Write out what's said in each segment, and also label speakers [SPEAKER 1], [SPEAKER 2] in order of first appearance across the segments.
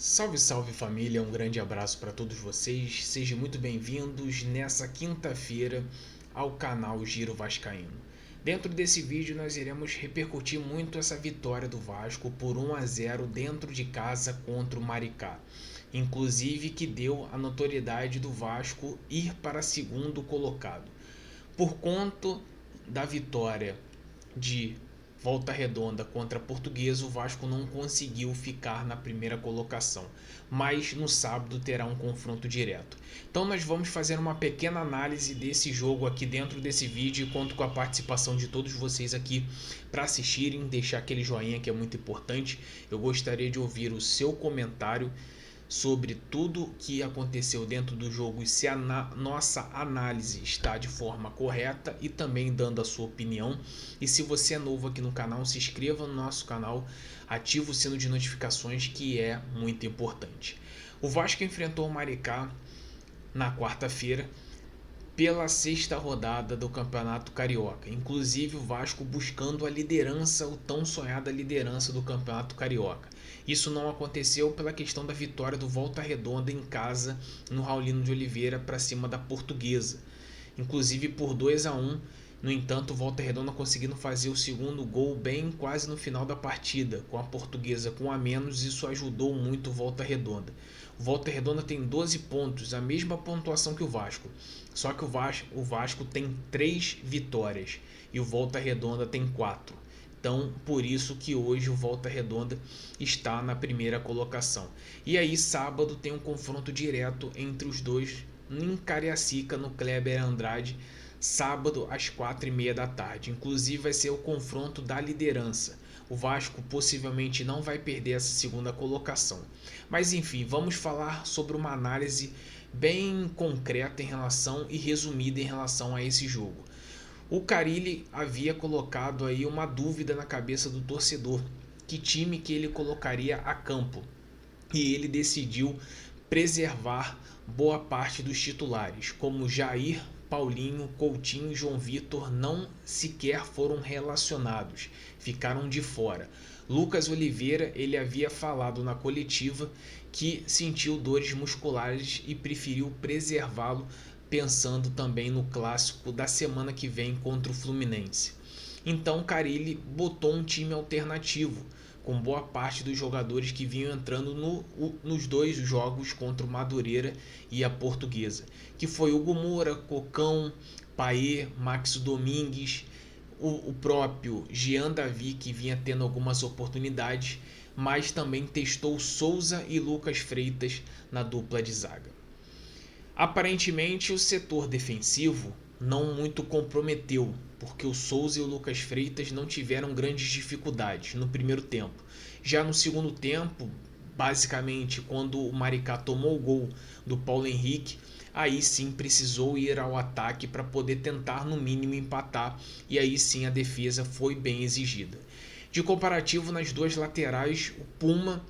[SPEAKER 1] Salve, salve família, um grande abraço para todos vocês. Sejam muito bem-vindos nessa quinta-feira ao canal Giro Vascaíno. Dentro desse vídeo nós iremos repercutir muito essa vitória do Vasco por 1-0 dentro de casa contra o Maricá. Inclusive que deu a notoriedade do Vasco ir para segundo colocado. Por conta da vitória de Volta Redonda contra a Portuguesa, o Vasco não conseguiu ficar na primeira colocação, mas no sábado terá um confronto direto. Então nós vamos fazer uma pequena análise desse jogo aqui dentro desse vídeo e conto com a participação de todos vocês aqui para assistirem, deixar aquele joinha que é muito importante. Eu gostaria de ouvir o seu comentário sobre tudo que aconteceu dentro do jogo e se a nossa análise está de forma correta, e também dando a sua opinião. E se você é novo aqui no canal, se inscreva no nosso canal, ative o sino de notificações, que é muito importante. O Vasco enfrentou o Maricá na quarta-feira pela sexta rodada do Campeonato Carioca. Inclusive o Vasco buscando a liderança, o tão sonhada liderança do Campeonato Carioca. Isso não aconteceu pela questão da vitória do Volta Redonda em casa no Raulino de Oliveira para cima da Portuguesa. Inclusive por 2-1. No entanto, o Volta Redonda conseguindo fazer o segundo gol bem quase no final da partida, com a Portuguesa com a menos. Isso ajudou muito o Volta Redonda. O Volta Redonda tem 12 pontos, a mesma pontuação que o Vasco. Só que o Vasco tem 3 vitórias e o Volta Redonda tem 4. Então, por isso que hoje o Volta Redonda está na primeira colocação. E aí, sábado, tem um confronto direto entre os dois em Cariacica, no Kleber Andrade, sábado às 4h30 da tarde. Inclusive vai ser o confronto da liderança. O Vasco possivelmente não vai perder essa segunda colocação. Mas enfim, vamos falar sobre uma análise bem concreta em relação e resumida em relação a esse jogo. O Carille havia colocado aí uma dúvida na cabeça do torcedor, que time que ele colocaria a campo, e ele decidiu preservar boa parte dos titulares, como Jair, Paulinho, Coutinho e João Vitor não sequer foram relacionados, ficaram de fora. Lucas Oliveira, ele havia falado na coletiva que sentiu dores musculares e preferiu preservá-lo, pensando também no clássico da semana que vem contra o Fluminense. Então Carille botou um time alternativo, com boa parte dos jogadores que vinham entrando nos dois jogos contra o Madureira e a Portuguesa, que foi Hugo Moura, Cocão, Paê, Max Domingues, o próprio Jean Davi, que vinha tendo algumas oportunidades, mas também testou Souza e Lucas Freitas na dupla de zaga. Aparentemente o setor defensivo não muito comprometeu, porque o Souza e o Lucas Freitas não tiveram grandes dificuldades no primeiro tempo. Já no segundo tempo, basicamente quando o Maricá tomou o gol do Paulo Henrique, aí sim precisou ir ao ataque para poder tentar no mínimo empatar, e aí sim a defesa foi bem exigida. De comparativo, nas duas laterais, o Puma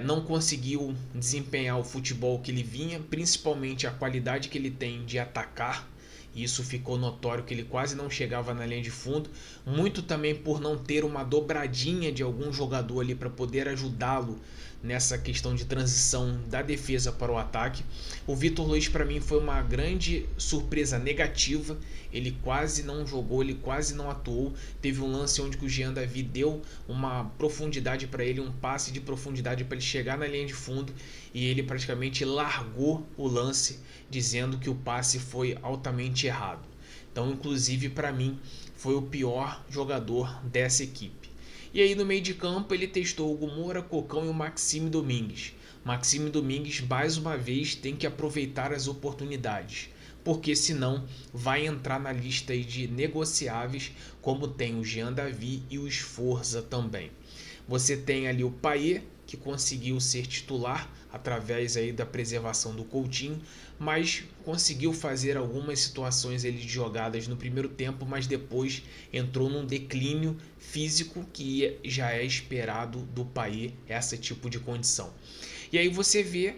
[SPEAKER 1] não conseguiu desempenhar o futebol que ele vinha, principalmente a qualidade que ele tem de atacar. Isso ficou notório, que ele quase não chegava na linha de fundo, muito também por não ter uma dobradinha de algum jogador ali para poder ajudá-lo nessa questão de transição da defesa para o ataque. O Vitor Luiz para mim foi uma grande surpresa negativa, ele quase não jogou, ele quase não atuou. Teve um lance onde o Jean Davi deu uma profundidade para ele, um passe de profundidade para ele chegar na linha de fundo, e ele praticamente largou o lance, dizendo que o passe foi altamente errado. Então, inclusive para mim, foi o pior jogador dessa equipe. E aí no meio de campo ele testou o Hugo Moura, Cocão e o Maxime Domingues. Maxime Domingues mais uma vez tem que aproveitar as oportunidades, porque senão vai entrar na lista aí de negociáveis, como tem o Jean Davi e o Sforza também. Você tem ali o Paê, que conseguiu ser titular através aí da preservação do Coutinho, mas conseguiu fazer algumas situações ali de jogadas no primeiro tempo, mas depois entrou num declínio físico que já é esperado do Paê, esse tipo de condição. E aí você vê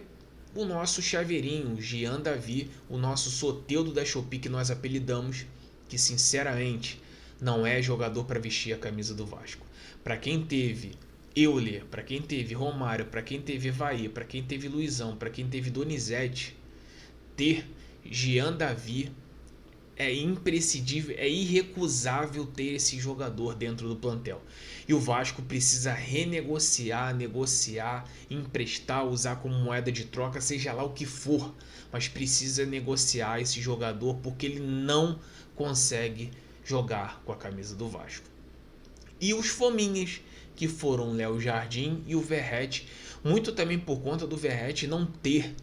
[SPEAKER 1] o nosso chaveirinho, o Jean Davi, o nosso Soteldo da Shopee, que nós apelidamos, que sinceramente não é jogador para vestir a camisa do Vasco. Para quem teve Euler, para quem teve Romário, para quem teve Evair, para quem teve Luizão, para quem teve Donizete, ter Jean Davi é imprescindível, é irrecusável ter esse jogador dentro do plantel. E o Vasco precisa renegociar, negociar, emprestar, usar como moeda de troca, seja lá o que for, mas precisa negociar esse jogador porque ele não consegue jogar com a camisa do Vasco. E os fominhas, que foram o Léo Jardim e o Verratti, muito também por conta do Verratti não ter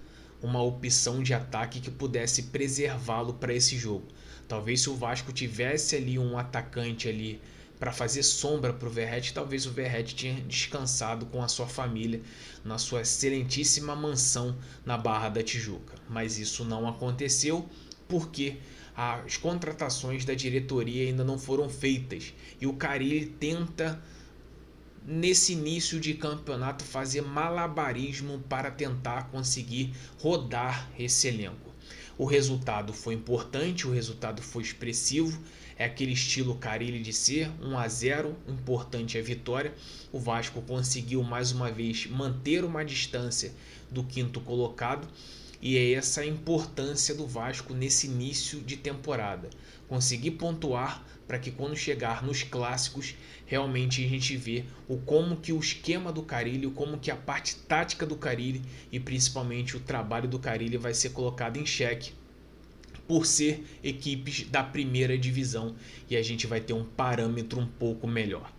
[SPEAKER 1] uma opção de ataque que pudesse preservá-lo para esse jogo. Talvez se o Vasco tivesse ali um atacante ali para fazer sombra para o Verratti, talvez o Verratti tinha descansado com a sua família na sua excelentíssima mansão na Barra da Tijuca. Mas isso não aconteceu porque as contratações da diretoria ainda não foram feitas e o Carille tenta nesse início de campeonato fazer malabarismo para tentar conseguir rodar esse elenco. O resultado foi importante, o resultado foi expressivo, é aquele estilo Carille de ser, 1-0, importante é a vitória. O Vasco conseguiu mais uma vez manter uma distância do quinto colocado e é essa a importância do Vasco nesse início de temporada. Conseguir pontuar para que quando chegar nos clássicos, realmente a gente vê como que o esquema do Carille, como que a parte tática do Carille e principalmente o trabalho do Carille vai ser colocado em xeque por ser equipes da primeira divisão e a gente vai ter um parâmetro um pouco melhor.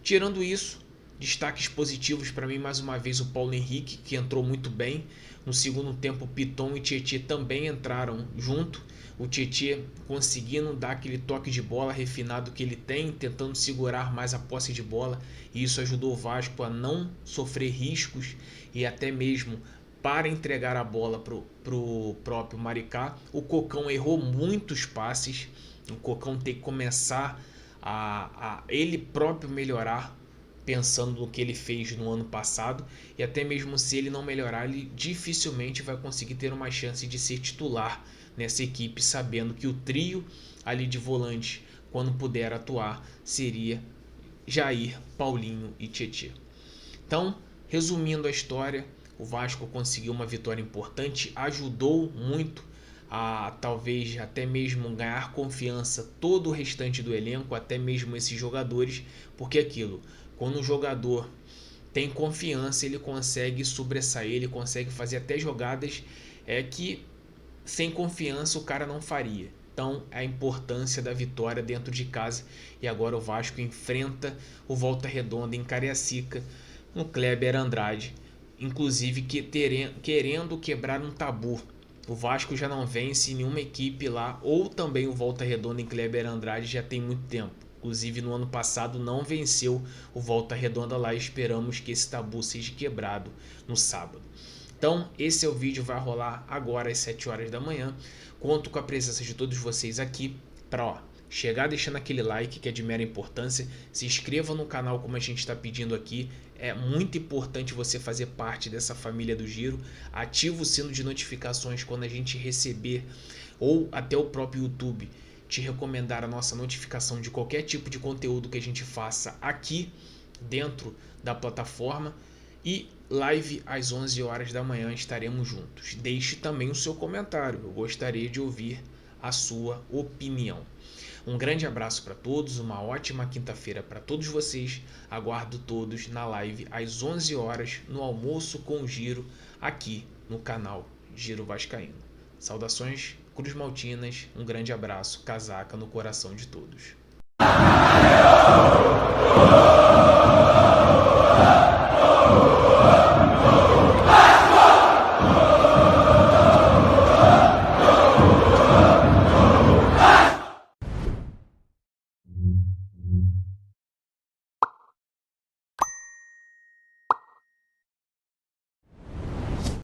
[SPEAKER 1] Tirando isso, destaques positivos para mim mais uma vez o Paulo Henrique, que entrou muito bem. No segundo tempo, Piton e Tietê também entraram junto. O Tietê conseguindo dar aquele toque de bola refinado que ele tem, tentando segurar mais a posse de bola. E isso ajudou o Vasco a não sofrer riscos e até mesmo para entregar a bola para o próprio Maricá. O Cocão errou muitos passes. O Cocão tem que começar a ele próprio melhorar, pensando no que ele fez no ano passado, e até mesmo se ele não melhorar, ele dificilmente vai conseguir ter uma chance de ser titular nessa equipe, sabendo que o trio ali de volante, quando puder atuar, seria Jair, Paulinho e Tietê. Então, resumindo a história, o Vasco conseguiu uma vitória importante, ajudou muito a talvez até mesmo ganhar confiança todo o restante do elenco, até mesmo esses jogadores, porque aquilo, quando o jogador tem confiança, ele consegue sobressair, ele consegue fazer até jogadas que sem confiança o cara não faria. Então, a importância da vitória dentro de casa. E agora o Vasco enfrenta o Volta Redonda em Cariacica, no Kleber Andrade, inclusive querendo quebrar um tabu. O Vasco já não vence nenhuma equipe lá, ou também o Volta Redonda em Kleber Andrade já tem muito tempo. Inclusive no ano passado não venceu o Volta Redonda lá e esperamos que esse tabu seja quebrado no sábado. Então esse é o vídeo, vai rolar agora às 7 horas da manhã. Conto com a presença de todos vocês aqui para chegar deixando aquele like que é de mera importância. Se inscreva no canal como a gente está pedindo aqui. É muito importante você fazer parte dessa família do Giro. Ativa o sino de notificações quando a gente receber, ou até o próprio YouTube te recomendar a nossa notificação de qualquer tipo de conteúdo que a gente faça aqui dentro da plataforma. E live às 11 horas da manhã estaremos juntos. Deixe também o seu comentário, eu gostaria de ouvir a sua opinião. Um grande abraço para todos, uma ótima quinta-feira para todos vocês. Aguardo todos na live às 11 horas no Almoço com o Giro, aqui no canal Giro Vascaíno. Saudações Cruz Maltinas, um grande abraço, casaca no coração de todos.